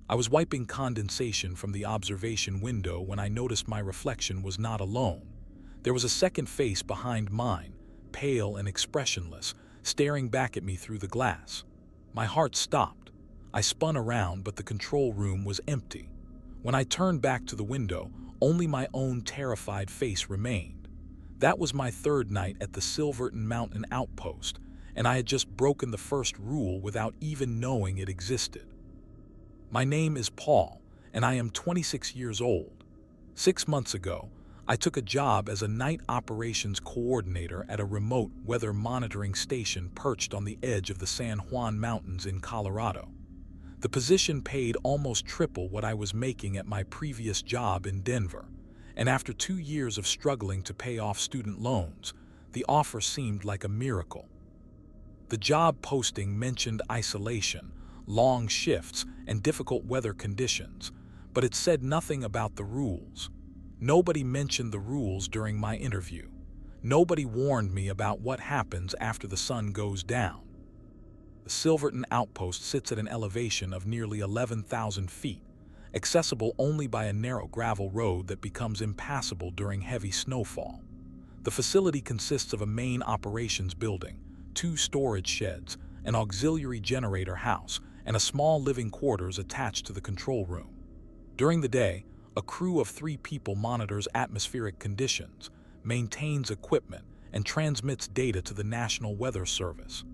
I was wiping condensation from the observation window when I noticed my reflection was not alone. There was a second face behind mine, pale and expressionless, staring back at me through the glass. My heart stopped. I spun around, but the control room was empty. When I turned back to the window, only my own terrified face remained. That was my third night at the Silverton Mountain Outpost, and I had just broken the first rule without even knowing it existed. My name is Paul, and I am 26 years old. 6 months ago, I took a job as a night operations coordinator at a remote weather monitoring station perched on the edge of the San Juan Mountains in Colorado. The position paid almost triple what I was making at my previous job in Denver, and after 2 years of struggling to pay off student loans, the offer seemed like a miracle. The job posting mentioned isolation, long shifts, and difficult weather conditions, but it said nothing about the rules. Nobody mentioned the rules during my interview. Nobody warned me about what happens after the sun goes down. The Silverton Outpost sits at an elevation of nearly 11,000 feet, accessible only by a narrow gravel road that becomes impassable during heavy snowfall. The facility consists of a main operations building, 2 storage sheds, an auxiliary generator house, and a small living quarters attached to the control room. During the day, a crew of 3 people monitors atmospheric conditions, maintains equipment, and transmits data to the National Weather Service.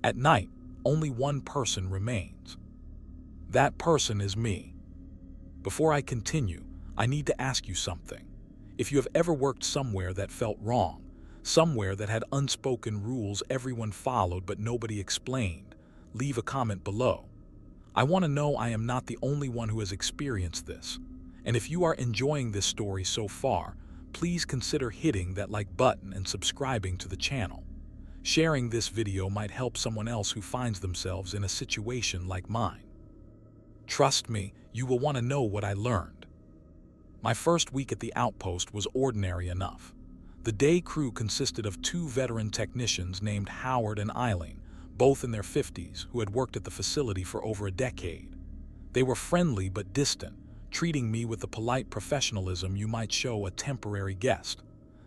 At night, only one person remains. That person is me. Before I continue, I need to ask you something. If you have ever worked somewhere that felt wrong, somewhere that had unspoken rules everyone followed but nobody explained, leave a comment below. I want to know I am not the only one who has experienced this. And if you are enjoying this story so far, please consider hitting that like button and subscribing to the channel. Sharing this video might help someone else who finds themselves in a situation like mine. Trust me, you will want to know what I learned. My first week at the outpost was ordinary enough. The day crew consisted of 2 veteran technicians named Howard and Eileen, both in their 50s, who had worked at the facility for over a decade. They were friendly but distant, treating me with the polite professionalism you might show a temporary guest.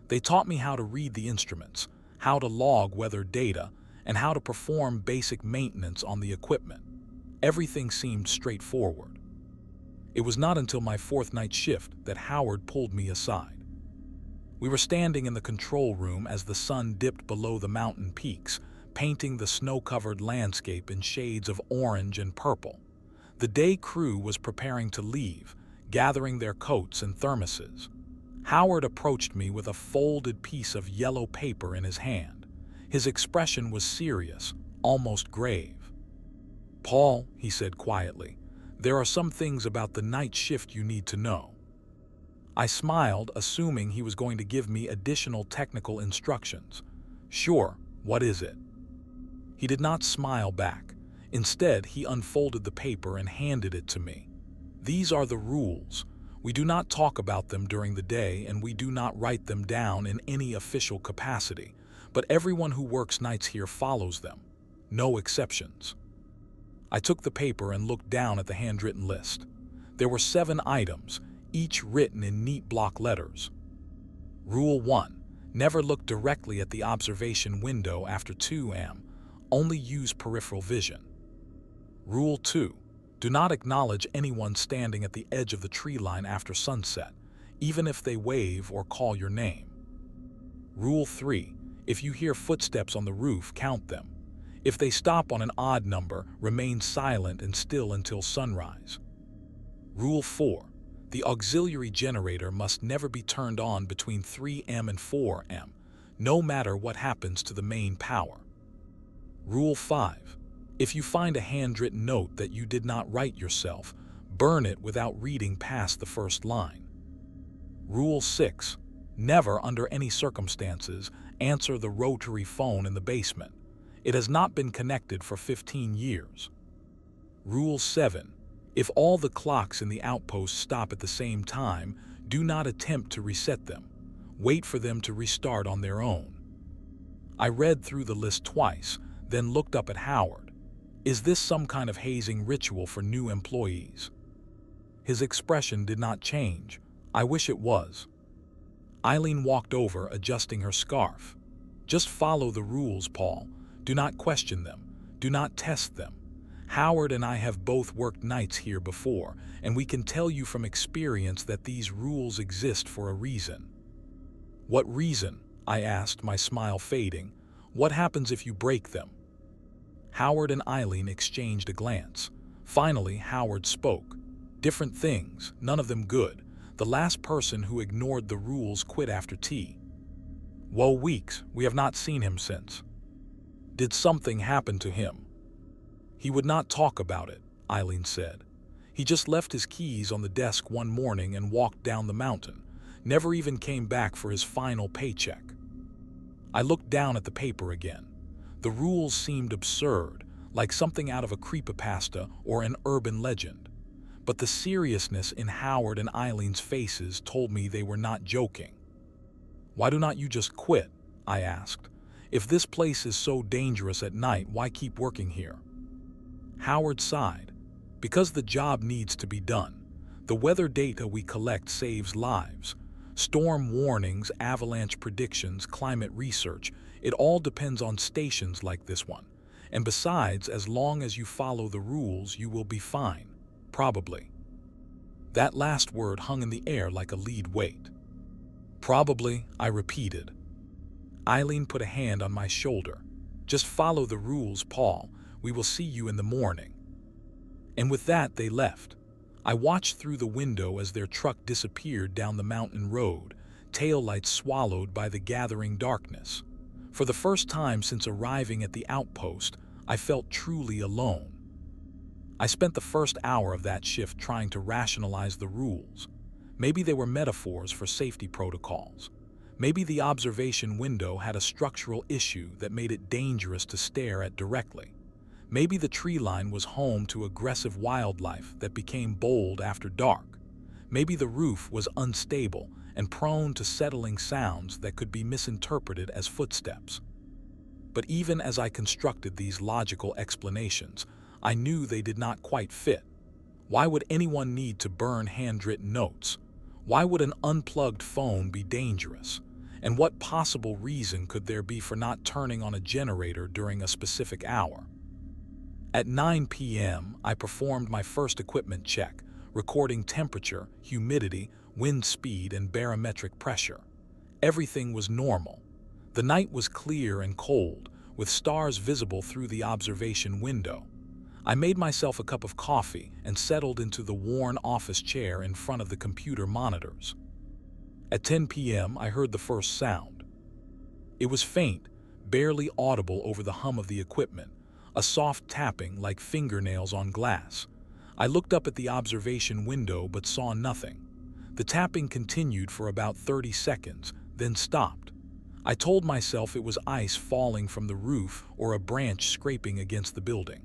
They taught me how to read the instruments, how to log weather data, and how to perform basic maintenance on the equipment. Everything seemed straightforward. It was not until my 4th night shift that Howard pulled me aside. We were standing in the control room as the sun dipped below the mountain peaks, painting the snow-covered landscape in shades of orange and purple. The day crew was preparing to leave, gathering their coats and thermoses. Howard approached me with a folded piece of yellow paper in his hand. His expression was serious, almost grave. "Paul," he said quietly, "there are some things about the night shift you need to know." I smiled, assuming he was going to give me additional technical instructions. "Sure, what is it?" He did not smile back. Instead, he unfolded the paper and handed it to me. "These are the rules. We do not talk about them during the day, and we do not write them down in any official capacity, but everyone who works nights here follows them. No exceptions." I took the paper and looked down at the handwritten list. There were 7 items, each written in neat block letters. Rule 1. Never look directly at the observation window after 2 a.m. Only use peripheral vision. Rule 2. Do not acknowledge anyone standing at the edge of the tree line after sunset, even if they wave or call your name. Rule 3. If you hear footsteps on the roof, count them. If they stop on an odd number, remain silent and still until sunrise. Rule 4. The auxiliary generator must never be turned on between 3 a.m. and 4 a.m., no matter what happens to the main power. Rule 5. If you find a handwritten note that you did not write yourself, burn it without reading past the first line. Rule 6. Never, under any circumstances, answer the rotary phone in the basement. It has not been connected for 15 years. Rule 7. If all the clocks in the outpost stop at the same time, do not attempt to reset them. Wait for them to restart on their own. I read through the list twice, then looked up at Howard. Is this some kind of hazing ritual for new employees? His expression did not change. I wish it was. Eileen walked over, adjusting her scarf. Just follow the rules, Paul. Do not question them. Do not test them. Howard and I have both worked nights here before, and we can tell you from experience that these rules exist for a reason. What reason? I asked, my smile fading. What happens if you break them? Howard and Eileen exchanged a glance. Finally, Howard spoke. Different things, none of them good. The last person who ignored the rules quit after tea. Woe weeks, we have not seen him since. Did something happen to him? He would not talk about it, Eileen said. He just left his keys on the desk one morning and walked down the mountain, never even came back for his final paycheck. I looked down at the paper again. The rules seemed absurd, like something out of a creepypasta or an urban legend. But the seriousness in Howard and Eileen's faces told me they were not joking. Why do not you just quit? I asked. If this place is so dangerous at night, why keep working here? Howard sighed. Because the job needs to be done. The weather data we collect saves lives. Storm warnings, avalanche predictions, climate research, it all depends on stations like this one. And besides, as long as you follow the rules, you will be fine. Probably. That last word hung in the air like a lead weight. Probably, I repeated. Eileen put a hand on my shoulder. Just follow the rules, Paul. We will see you in the morning. And with that, they left. I watched through the window as their truck disappeared down the mountain road, taillights swallowed by the gathering darkness. For the first time since arriving at the outpost, I felt truly alone. I spent the first hour of that shift trying to rationalize the rules. Maybe they were metaphors for safety protocols. Maybe the observation window had a structural issue that made it dangerous to stare at directly. Maybe the tree line was home to aggressive wildlife that became bold after dark. Maybe the roof was unstable and prone to settling sounds that could be misinterpreted as footsteps. But even as I constructed these logical explanations, I knew they did not quite fit. Why would anyone need to burn handwritten notes? Why would an unplugged phone be dangerous? And what possible reason could there be for not turning on a generator during a specific hour? At 9 p.m., I performed my first equipment check, recording temperature, humidity, wind speed, and barometric pressure. Everything was normal. The night was clear and cold, with stars visible through the observation window. I made myself a cup of coffee and settled into the worn office chair in front of the computer monitors. At 10 p.m., I heard the first sound. It was faint, barely audible over the hum of the equipment, a soft tapping like fingernails on glass. I looked up at the observation window but saw nothing. The tapping continued for about 30 seconds, then stopped. I told myself it was ice falling from the roof or a branch scraping against the building.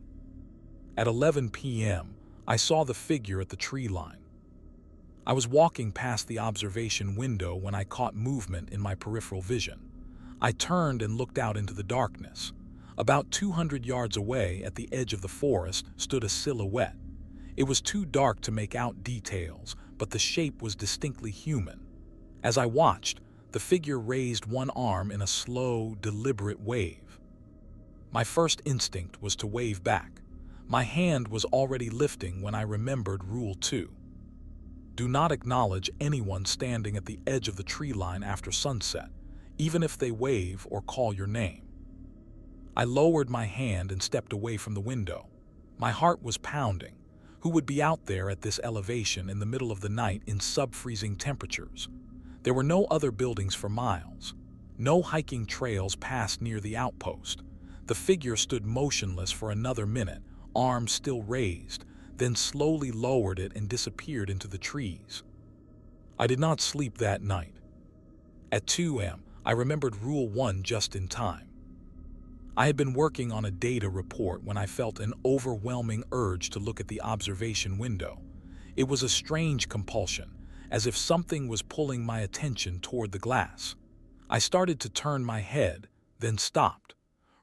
At 11 p.m., I saw the figure at the tree line. I was walking past the observation window when I caught movement in my peripheral vision. I turned and looked out into the darkness. About 200 yards away, at the edge of the forest, stood a silhouette. It was too dark to make out details, but the shape was distinctly human. As I watched, the figure raised one arm in a slow, deliberate wave. My first instinct was to wave back. My hand was already lifting when I remembered Rule 2. Do not acknowledge anyone standing at the edge of the tree line after sunset, even if they wave or call your name. I lowered my hand and stepped away from the window. My heart was pounding. Who would be out there at this elevation in the middle of the night in sub-freezing temperatures? There were no other buildings for miles. No hiking trails passed near the outpost. The figure stood motionless for another minute, arms still raised, then slowly lowered it and disappeared into the trees. I did not sleep that night. At 2 a.m., I remembered Rule 1 just in time. I had been working on a data report when I felt an overwhelming urge to look at the observation window. It was a strange compulsion, as if something was pulling my attention toward the glass. I started to turn my head, then stopped.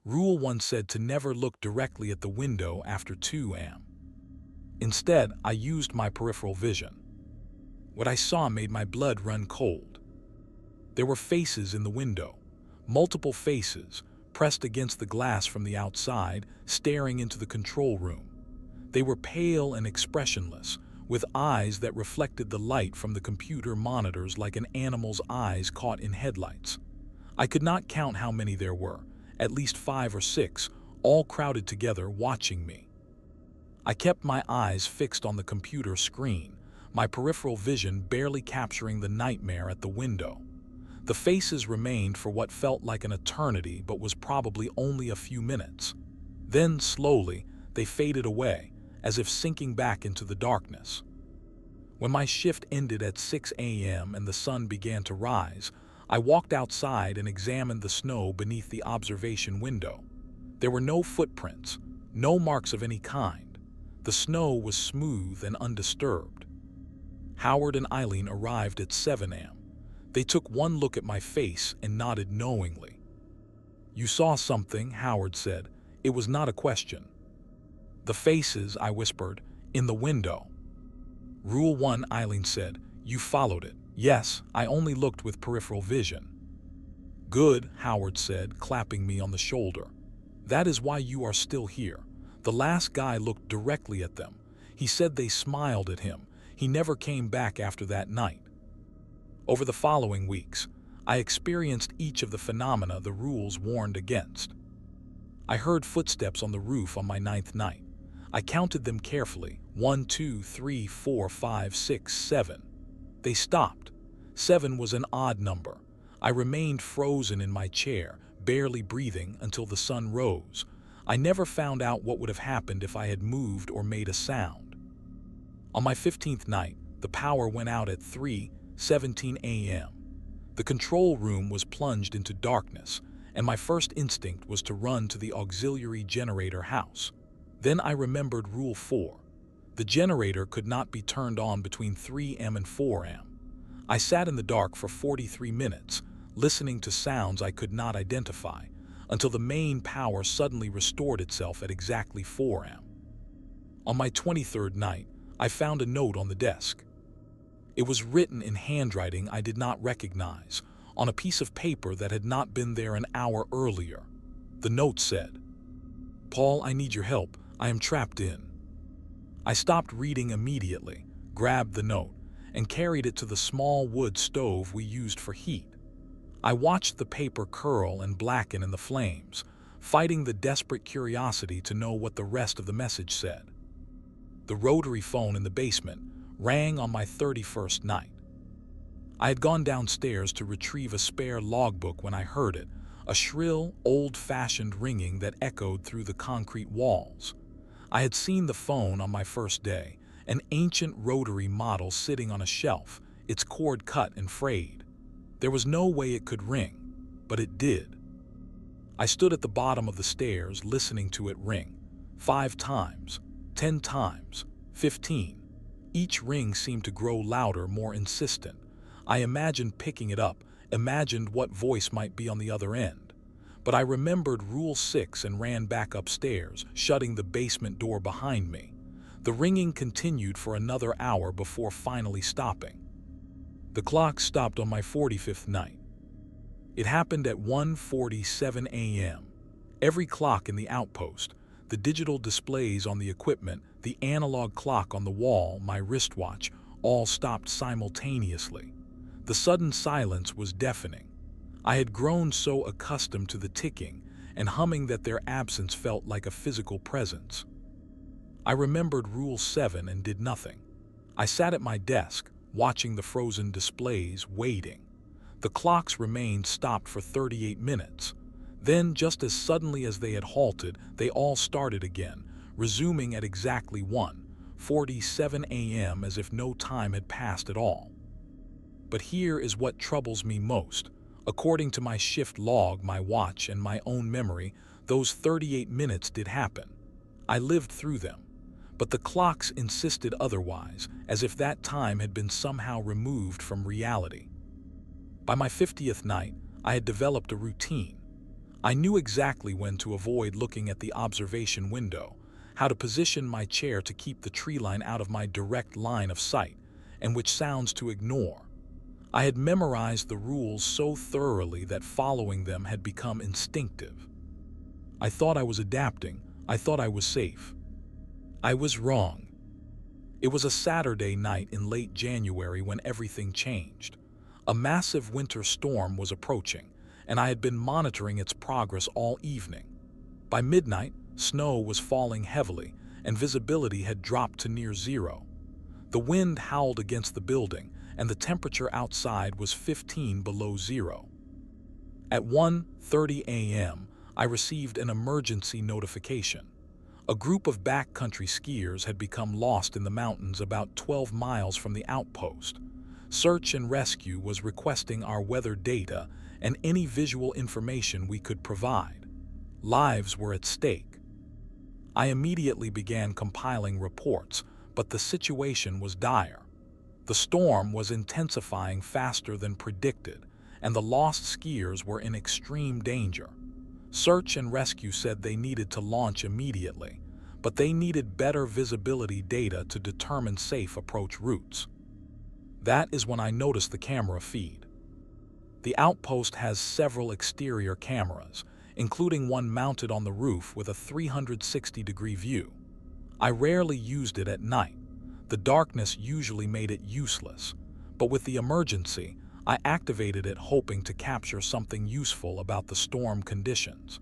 Rule 1 said to never look directly at the window after 2 a.m. Instead, I used my peripheral vision. What I saw made my blood run cold. There were faces in the window, multiple faces, pressed against the glass from the outside, staring into the control room. They were pale and expressionless, with eyes that reflected the light from the computer monitors like an animal's eyes caught in headlights. I could not count how many there were, at least 5 or 6, all crowded together watching me. I kept my eyes fixed on the computer screen, my peripheral vision barely capturing the nightmare at the window. The faces remained for what felt like an eternity but was probably only a few minutes. Then, slowly, they faded away, as if sinking back into the darkness. When my shift ended at 6 a.m. and the sun began to rise, I walked outside and examined the snow beneath the observation window. There were no footprints, no marks of any kind. The snow was smooth and undisturbed. Howard and Eileen arrived at 7 a.m. They took one look at my face and nodded knowingly. "You saw something," Howard said. "It was not a question." "The faces," I whispered, "in the window." "Rule 1, Eileen said. "You followed it." "Yes, I only looked with peripheral vision." "Good," Howard said, clapping me on the shoulder. "That is why you are still here." The last guy looked directly at them. He said they smiled at him. He never came back after that night. Over the following weeks, I experienced each of the phenomena the rules warned against. I heard footsteps on the roof on my 9th night. I counted them carefully. 1, 2, 3, 4, 5, 6, 7. They stopped. 7 was an odd number. I remained frozen in my chair, barely breathing until the sun rose. I never found out what would have happened if I had moved or made a sound. On my 15th night, the power went out at 3:17 a.m. The control room was plunged into darkness, and my first instinct was to run to the auxiliary generator house. Then I remembered Rule 4. The generator could not be turned on between 3 a.m. and 4 a.m. I sat in the dark for 43 minutes, listening to sounds I could not identify, until the main power suddenly restored itself at exactly 4 a.m. On my 23rd night, I found a note on the desk. It was written in handwriting I did not recognize, on a piece of paper that had not been there an hour earlier. The note said, "Paul, I need your help. I am trapped in." I stopped reading immediately, grabbed the note, and carried it to the small wood stove we used for heat. I watched the paper curl and blacken in the flames, fighting the desperate curiosity to know what the rest of the message said. The rotary phone in the basement rang on my 31st night. I had gone downstairs to retrieve a spare logbook when I heard it, a shrill, old-fashioned ringing that echoed through the concrete walls. I had seen the phone on my first day, an ancient rotary model sitting on a shelf, its cord cut and frayed. There was no way it could ring, but it did. I stood at the bottom of the stairs listening to it ring. 5 times, 10 times, 15. Each ring seemed to grow louder, more insistent. I imagined picking it up, imagined what voice might be on the other end. But I remembered Rule 6 and ran back upstairs, shutting the basement door behind me. The ringing continued for another hour before finally stopping. The clock stopped on my 45th night. It happened at 1:47 a.m. Every clock in the outpost, the digital displays on the equipment, the analog clock on the wall, my wristwatch, all stopped simultaneously. The sudden silence was deafening. I had grown so accustomed to the ticking and humming that their absence felt like a physical presence. I remembered Rule 7 and did nothing. I sat at my desk, watching the frozen displays, waiting. The clocks remained stopped for 38 minutes. Then, just as suddenly as they had halted, they all started again, resuming at exactly 1:47 a.m. as if no time had passed at all. But here is what troubles me most. According to my shift log, my watch, and my own memory, those 38 minutes did happen. I lived through them. But the clocks insisted otherwise, as if that time had been somehow removed from reality. By my 50th night, I had developed a routine. I knew exactly when to avoid looking at the observation window, how to position my chair to keep the tree line out of my direct line of sight, and which sounds to ignore. I had memorized the rules so thoroughly that following them had become instinctive. I thought I was adapting. I thought I was safe. I was wrong. It was a Saturday night in late January when everything changed. A massive winter storm was approaching, and I had been monitoring its progress all evening. By midnight, snow was falling heavily, and visibility had dropped to near zero. The wind howled against the building, and the temperature outside was 15 below zero. At 1:30 a.m., I received an emergency notification. A group of backcountry skiers had become lost in the mountains about 12 miles from the outpost. Search and rescue was requesting our weather data and any visual information we could provide. Lives were at stake. I immediately began compiling reports, but the situation was dire. The storm was intensifying faster than predicted, and the lost skiers were in extreme danger. Search and rescue said they needed to launch immediately, but they needed better visibility data to determine safe approach routes. That is when I noticed the camera feed. The outpost has several exterior cameras, including one mounted on the roof with a 360-degree view. I rarely used it at night. The darkness usually made it useless, but with the emergency, I activated it hoping to capture something useful about the storm conditions.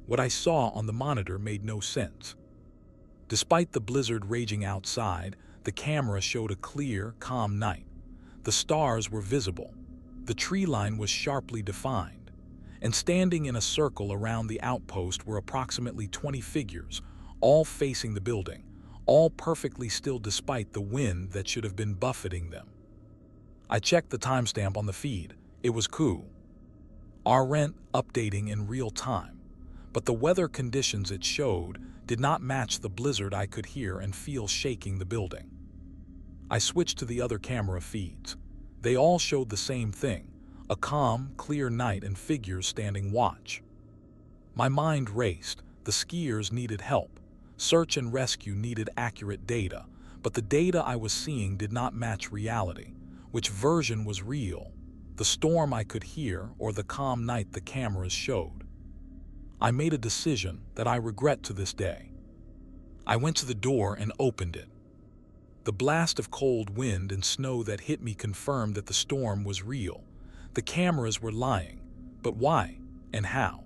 What I saw on the monitor made no sense. Despite the blizzard raging outside, the camera showed a clear, calm night. The stars were visible. The tree line was sharply defined, and standing in a circle around the outpost were approximately 20 figures, all facing the building, all perfectly still despite the wind that should have been buffeting them. I checked the timestamp on the feed. It was cool. Unwritten updating in real time, but the weather conditions it showed did not match the blizzard I could hear and feel shaking the building. I switched to the other camera feeds. They all showed the same thing, a calm, clear night and figures standing watch. My mind raced. The skiers needed help. Search and rescue needed accurate data, but the data I was seeing did not match reality. Which version was real? The storm I could hear or the calm night the cameras showed? I made a decision that I regret to this day. I went to the door and opened it. The blast of cold wind and snow that hit me confirmed that the storm was real. The cameras were lying, but why and how?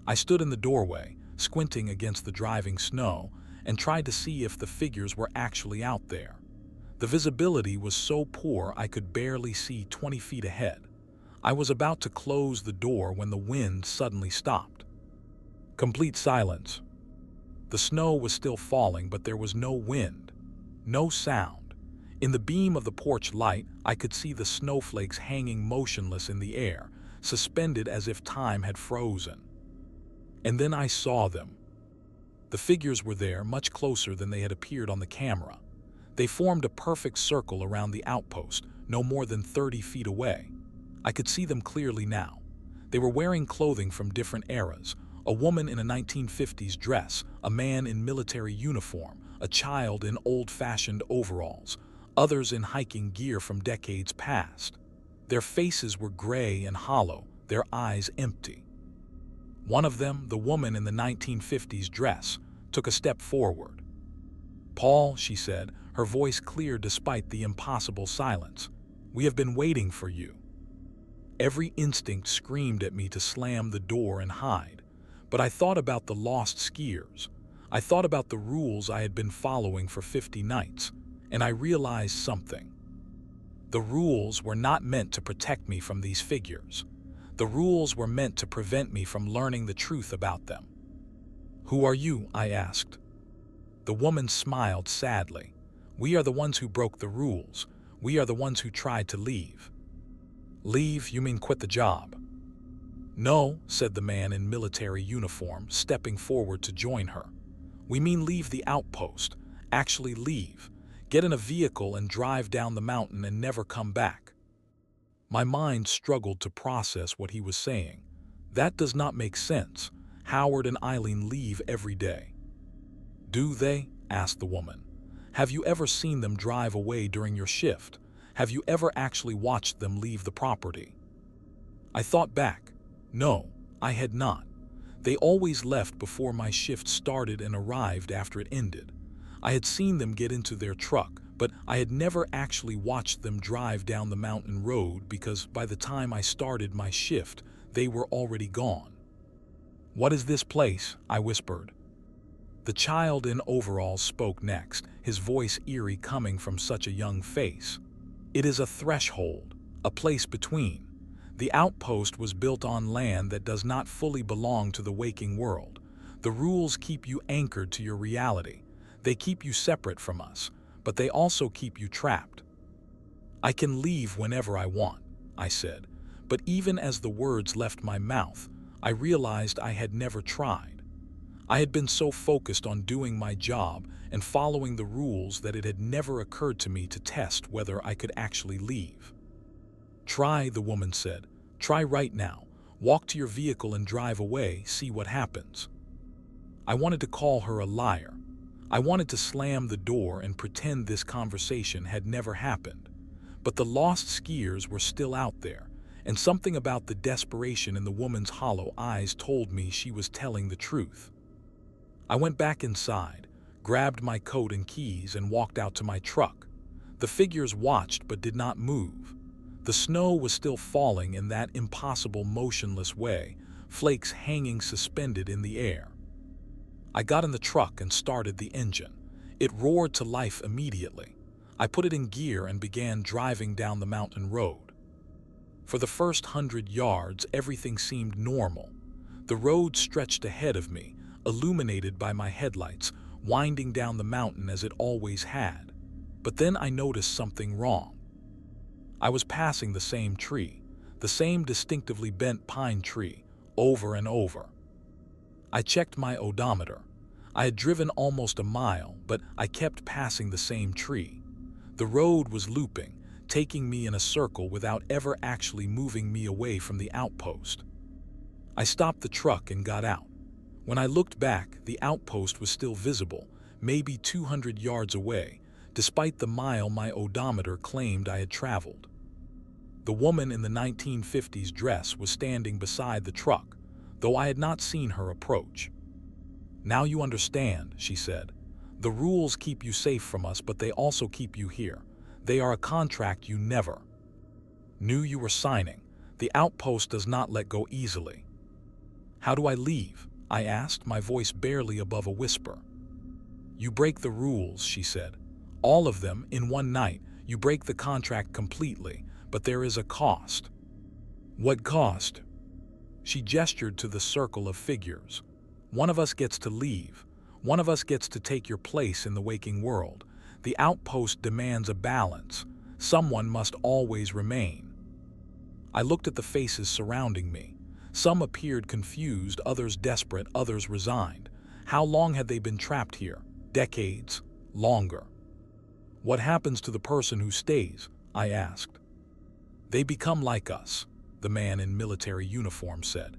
I stood in the doorway, squinting against the driving snow, and tried to see if the figures were actually out there. The visibility was so poor I could barely see 20 feet ahead. I was about to close the door when the wind suddenly stopped. Complete silence. The snow was still falling, but there was no wind, no sound. In the beam of the porch light, I could see the snowflakes hanging motionless in the air, suspended as if time had frozen. And then I saw them. The figures were there, much closer than they had appeared on the camera. They formed a perfect circle around the outpost, no more than 30 feet away. I could see them clearly now. They were wearing clothing from different eras. A woman in a 1950s dress, a man in military uniform, a child in old-fashioned overalls, others in hiking gear from decades past. Their faces were gray and hollow, their eyes empty. One of them, the woman in the 1950s dress, took a step forward. "Paul," she said, her voice clear despite the impossible silence, "we have been waiting for you." Every instinct screamed at me to slam the door and hide, but I thought about the lost skiers. I thought about the rules I had been following for 50 nights, and I realized something. The rules were not meant to protect me from these figures. The rules were meant to prevent me from learning the truth about them. "Who are you?" I asked. The woman smiled sadly. "We are the ones who broke the rules. We are the ones who tried to leave." "Leave? You mean quit the job?" "No," said the man in military uniform, stepping forward to join her. "We mean leave the outpost. Actually leave. Get in a vehicle and drive down the mountain and never come back." My mind struggled to process what he was saying. That does not make sense. Howard and Eileen leave every day. "Do they?" asked the woman. "Have you ever seen them drive away during your shift? Have you ever actually watched them leave the property?" I thought back. No, I had not. They always left before my shift started and arrived after it ended. I had seen them get into their truck, but I had never actually watched them drive down the mountain road because by the time I started my shift, they were already gone. "What is this place?" I whispered. The child in overalls spoke next, his voice eerie coming from such a young face. "It is a threshold, a place between. The outpost was built on land that does not fully belong to the waking world. The rules keep you anchored to your reality. They keep you separate from us, but they also keep you trapped." "I can leave whenever I want," I said, but even as the words left my mouth, I realized I had never tried. I had been so focused on doing my job and following the rules that it had never occurred to me to test whether I could actually leave. "Try," the woman said. "Try right now. Walk to your vehicle and drive away, see what happens." I wanted to call her a liar. I wanted to slam the door and pretend this conversation had never happened. But the lost skiers were still out there, and something about the desperation in the woman's hollow eyes told me she was telling the truth. I went back inside, grabbed my coat and keys, and walked out to my truck. The figures watched but did not move. The snow was still falling in that impossible motionless way, flakes hanging suspended in the air. I got in the truck and started the engine. It roared to life immediately. I put it in gear and began driving down the mountain road. For the first 100 yards, everything seemed normal. The road stretched ahead of me, illuminated by my headlights, winding down the mountain as it always had. But then I noticed something wrong. I was passing the same tree, the same distinctively bent pine tree, over and over. I checked my odometer. I had driven almost a mile, but I kept passing the same tree. The road was looping, taking me in a circle without ever actually moving me away from the outpost. I stopped the truck and got out. When I looked back, the outpost was still visible, maybe 200 yards away, despite the mile my odometer claimed I had traveled. The woman in the 1950s dress was standing beside the truck, though I had not seen her approach. "Now you understand," she said. "The rules keep you safe from us, but they also keep you here. They are a contract you never knew you were signing. The outpost does not let go easily." "How do I leave?" I asked, my voice barely above a whisper. "You break the rules," she said. "All of them in one night. You break the contract completely, but there is a cost." "What cost?" She gestured to the circle of figures. "One of us gets to leave. One of us gets to take your place in the waking world. The outpost demands a balance. Someone must always remain." I looked at the faces surrounding me. Some appeared confused, others desperate, others resigned. How long had they been trapped here? Decades? Longer? "What happens to the person who stays?" I asked. "They become like us," the man in military uniform said.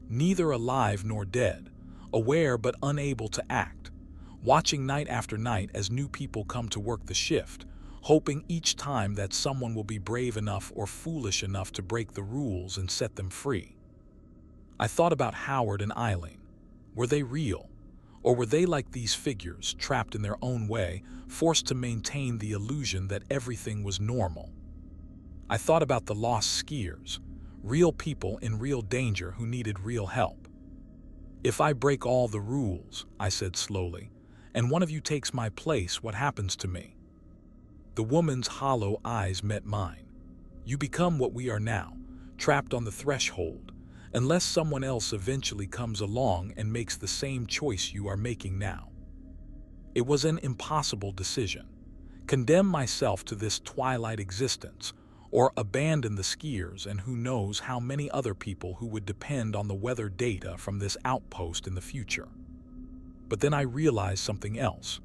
"Neither alive nor dead, aware but unable to act, watching night after night as new people come to work the shift, hoping each time that someone will be brave enough or foolish enough to break the rules and set them free." I thought about Howard and Eileen. Were they real? Or were they like these figures, trapped in their own way, forced to maintain the illusion that everything was normal? I thought about the lost skiers, real people in real danger who needed real help. "If I break all the rules," I said slowly, "and one of you takes my place, what happens to me?" The woman's hollow eyes met mine. "You become what we are now, trapped on the threshold, unless someone else eventually comes along and makes the same choice you are making now." It was an impossible decision. Condemn myself to this twilight existence, or abandon the skiers and who knows how many other people who would depend on the weather data from this outpost in the future. But then I realized something else.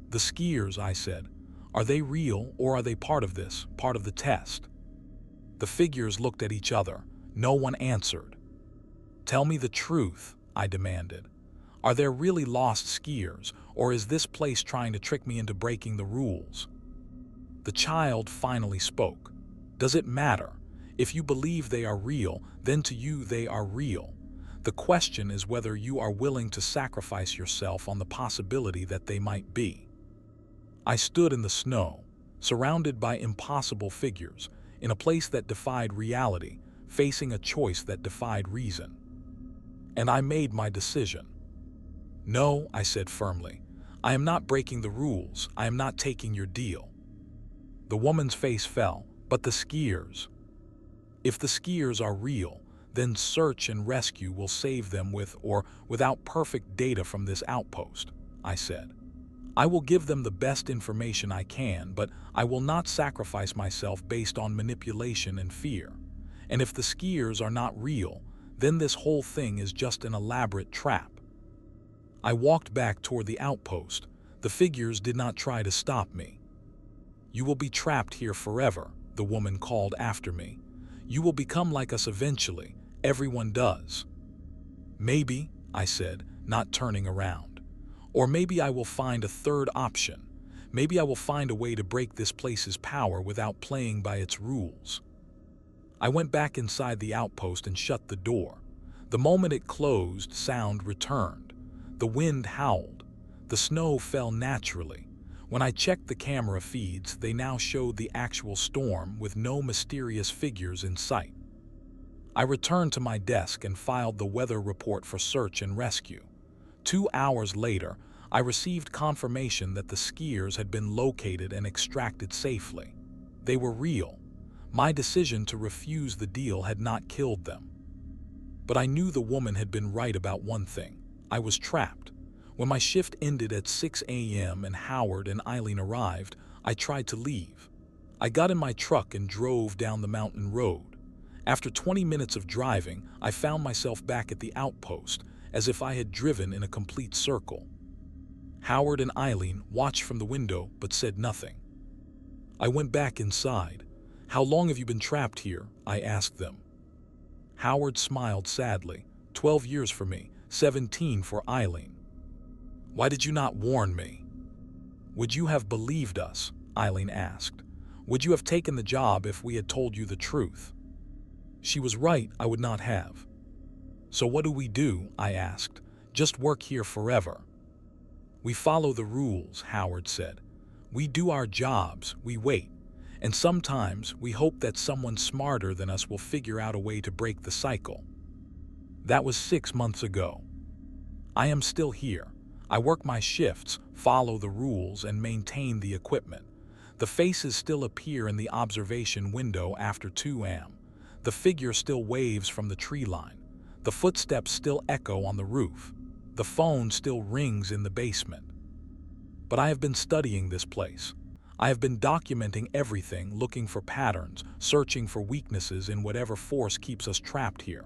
"The skiers," I said, "are they real or are they part of this, part of the test?" The figures looked at each other. No one answered. "Tell me the truth," I demanded. Are there really lost skiers, or is this place trying to trick me into breaking the rules? The child finally spoke. Does it matter? If you believe they are real, then to you they are real. The question is whether you are willing to sacrifice yourself on the possibility that they might be. I stood in the snow, surrounded by impossible figures, in a place that defied reality, facing a choice that defied reason. And I made my decision. No, I said firmly. I am not breaking the rules. I am not taking your deal. The woman's face fell. But the skiers? If the skiers are real, then search and rescue will save them with or without perfect data from this outpost, I said. I will give them the best information I can, but I will not sacrifice myself based on manipulation and fear. And if the skiers are not real, then this whole thing is just an elaborate trap. I walked back toward the outpost. The figures did not try to stop me. You will be trapped here forever, the woman called after me. You will become like us eventually. Everyone does. Maybe, I said, not turning around. Or maybe I will find a third option. Maybe I will find a way to break this place's power without playing by its rules. I went back inside the outpost and shut the door. The moment it closed, sound returned. The wind howled. The snow fell naturally. When I checked the camera feeds, they now showed the actual storm with no mysterious figures in sight. I returned to my desk and filed the weather report for search and rescue. 2 hours later, I received confirmation that the skiers had been located and extracted safely. They were real. My decision to refuse the deal had not killed them. But I knew the woman had been right about one thing. I was trapped. When my shift ended at 6 a.m. and Howard and Eileen arrived, I tried to leave. I got in my truck and drove down the mountain road. After 20 minutes of driving, I found myself back at the outpost, as if I had driven in a complete circle. Howard and Eileen watched from the window but said nothing. I went back inside. How long have you been trapped here? I asked them. Howard smiled sadly. 12 years for me, 17 for Eileen. Why did you not warn me? Would you have believed us? Eileen asked. Would you have taken the job if we had told you the truth? She was right, I would not have. So what do we do? I asked. Just work here forever. We follow the rules, Howard said. We do our jobs, we wait. And sometimes we hope that someone smarter than us will figure out a way to break the cycle. That was 6 months ago. I am still here. I work my shifts, follow the rules, and maintain the equipment. The faces still appear in the observation window after 2 a.m. The figure still waves from the tree line. The footsteps still echo on the roof. The phone still rings in the basement. But I have been studying this place. I have been documenting everything, looking for patterns, searching for weaknesses in whatever force keeps us trapped here.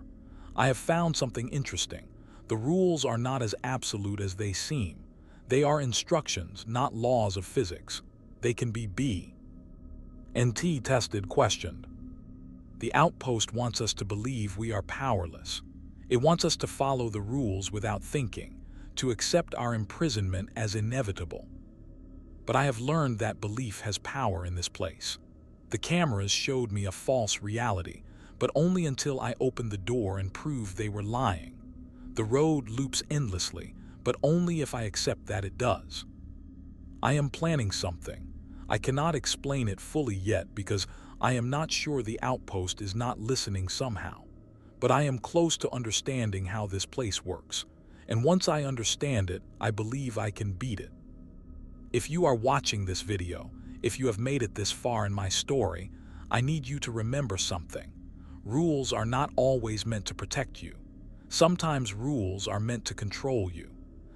I have found something interesting. The rules are not as absolute as they seem. They are instructions, not laws of physics. They can be NT tested, questioned. The outpost wants us to believe we are powerless. It wants us to follow the rules without thinking, to accept our imprisonment as inevitable. But I have learned that belief has power in this place. The cameras showed me a false reality, but only until I opened the door and proved they were lying. The road loops endlessly, but only if I accept that it does. I am planning something. I cannot explain it fully yet because I am not sure the outpost is not listening somehow. But I am close to understanding how this place works. And once I understand it, I believe I can beat it. If you are watching this video, if you have made it this far in my story, I need you to remember something. Rules are not always meant to protect you. Sometimes rules are meant to control you.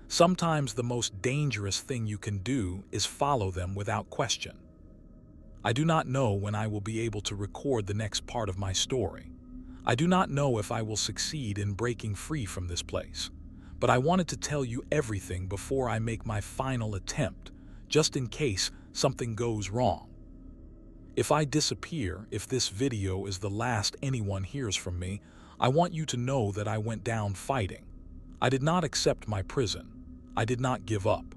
Sometimes the most dangerous thing you can do is follow them without question. I do not know when I will be able to record the next part of my story. I do not know if I will succeed in breaking free from this place. But I wanted to tell you everything before I make my final attempt, just in case something goes wrong. If I disappear, if this video is the last anyone hears from me, I want you to know that I went down fighting. I did not accept my prison. I did not give up.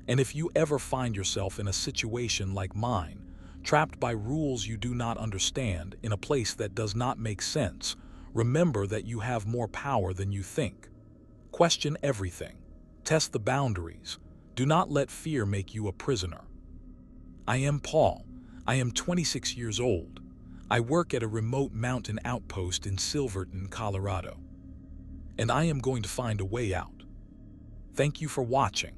And if you ever find yourself in a situation like mine, trapped by rules you do not understand, in a place that does not make sense, remember that you have more power than you think. Question everything. Test the boundaries. Do not let fear make you a prisoner. I am Paul. I am 26 years old. I work at a remote mountain outpost in Silverton, Colorado. And I am going to find a way out. Thank you for watching.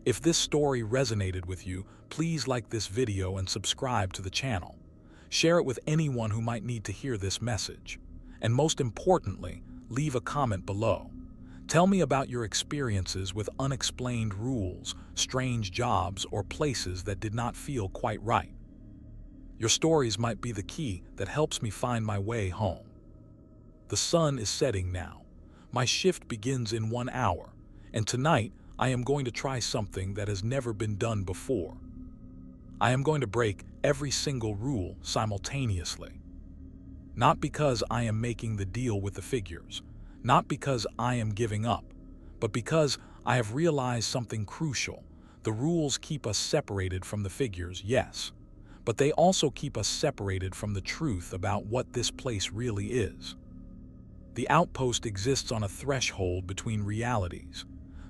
If this story resonated with you, please like this video and subscribe to the channel. Share it with anyone who might need to hear this message. And most importantly, leave a comment below. Tell me about your experiences with unexplained rules, strange jobs, or places that did not feel quite right. Your stories might be the key that helps me find my way home. The sun is setting now. My shift begins in 1 hour, and tonight I am going to try something that has never been done before. I am going to break every single rule simultaneously. Not because I am making the deal with the figures, not because I am giving up, but because I have realized something crucial. The rules keep us separated from the figures, yes, but they also keep us separated from the truth about what this place really is. The outpost exists on a threshold between realities.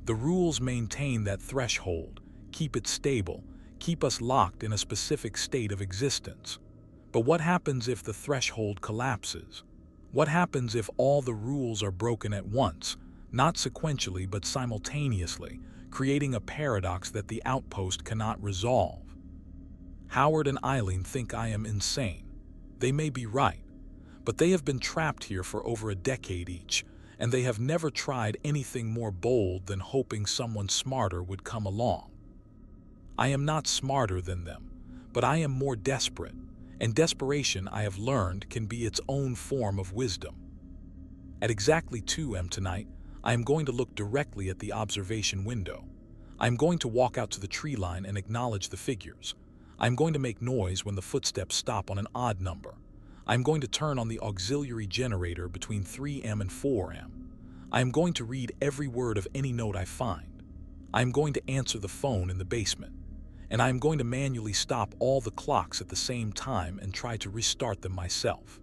The rules maintain that threshold, keep it stable, keep us locked in a specific state of existence. But what happens if the threshold collapses? What happens if all the rules are broken at once, not sequentially but simultaneously, creating a paradox that the outpost cannot resolve? Howard and Eileen think I am insane. They may be right, but they have been trapped here for over a decade each, and they have never tried anything more bold than hoping someone smarter would come along. I am not smarter than them, but I am more desperate, and desperation, I have learned, can be its own form of wisdom. At exactly 2 a.m. tonight, I am going to look directly at the observation window. I am going to walk out to the tree line and acknowledge the figures. I am going to make noise when the footsteps stop on an odd number. I am going to turn on the auxiliary generator between 3 a.m. and 4 a.m. I am going to read every word of any note I find. I am going to answer the phone in the basement. And I am going to manually stop all the clocks at the same time and try to restart them myself.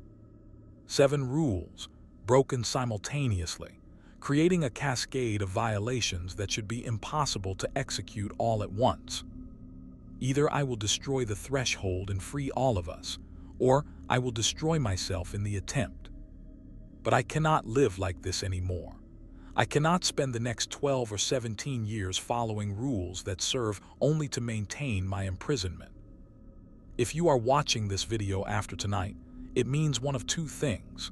7 rules, broken simultaneously, creating a cascade of violations that should be impossible to execute all at once. Either I will destroy the threshold and free all of us, or I will destroy myself in the attempt. But I cannot live like this anymore. I cannot spend the next 12 or 17 years following rules that serve only to maintain my imprisonment. If you are watching this video after tonight, it means one of 2 things.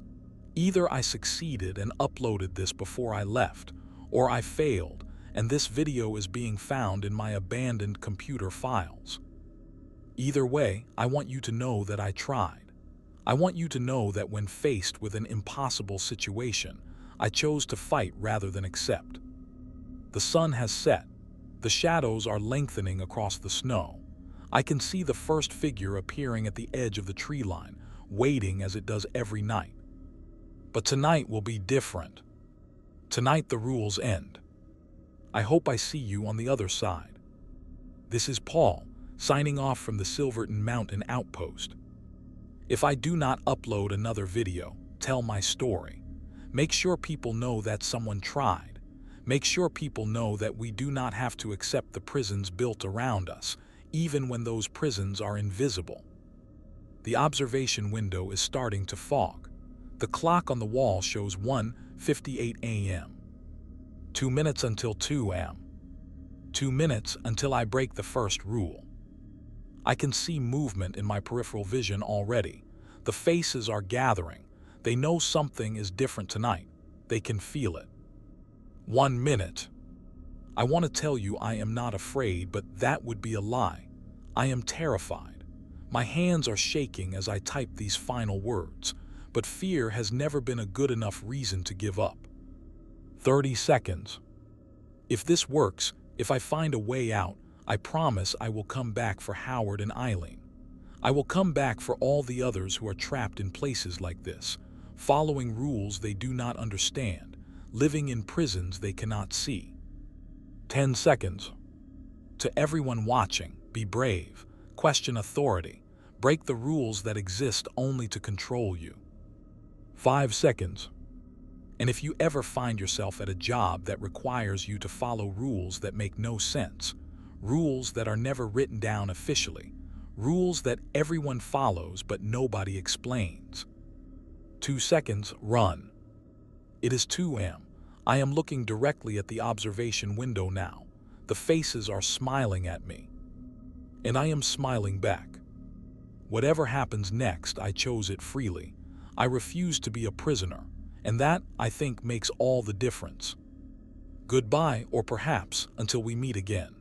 Either I succeeded and uploaded this before I left, or I failed, and this video is being found in my abandoned computer files. Either way, I want you to know that I tried. I want you to know that when faced with an impossible situation, I chose to fight rather than accept. The sun has set. The shadows are lengthening across the snow. I can see the first figure appearing at the edge of the tree line, waiting as it does every night. But tonight will be different. Tonight the rules end. I hope I see you on the other side. This is Paul, signing off from the Silverton Mountain Outpost. If I do not upload another video, tell my story. Make sure people know that someone tried. Make sure people know that we do not have to accept the prisons built around us, even when those prisons are invisible. The observation window is starting to fog. The clock on the wall shows 1:58 a.m. 2 minutes until 2 a.m. 2 minutes until I break the first rule. I can see movement in my peripheral vision already. The faces are gathering. They know something is different tonight. They can feel it. 1 minute. I want to tell you I am not afraid, but that would be a lie. I am terrified. My hands are shaking as I type these final words, but fear has never been a good enough reason to give up. 30 seconds. If this works, if I find a way out, I promise I will come back for Howard and Eileen. I will come back for all the others who are trapped in places like this, following rules they do not understand, living in prisons they cannot see. 10 seconds. To everyone watching, be brave, question authority, break the rules that exist only to control you. 5 seconds. And if you ever find yourself at a job that requires you to follow rules that make no sense, rules that are never written down officially, rules that everyone follows but nobody explains. 2 seconds, run. It is 2 a.m. I am looking directly at the observation window now. The faces are smiling at me, and I am smiling back. Whatever happens next, I chose it freely. I refuse to be a prisoner, and that, I think, makes all the difference. Goodbye, or perhaps until we meet again.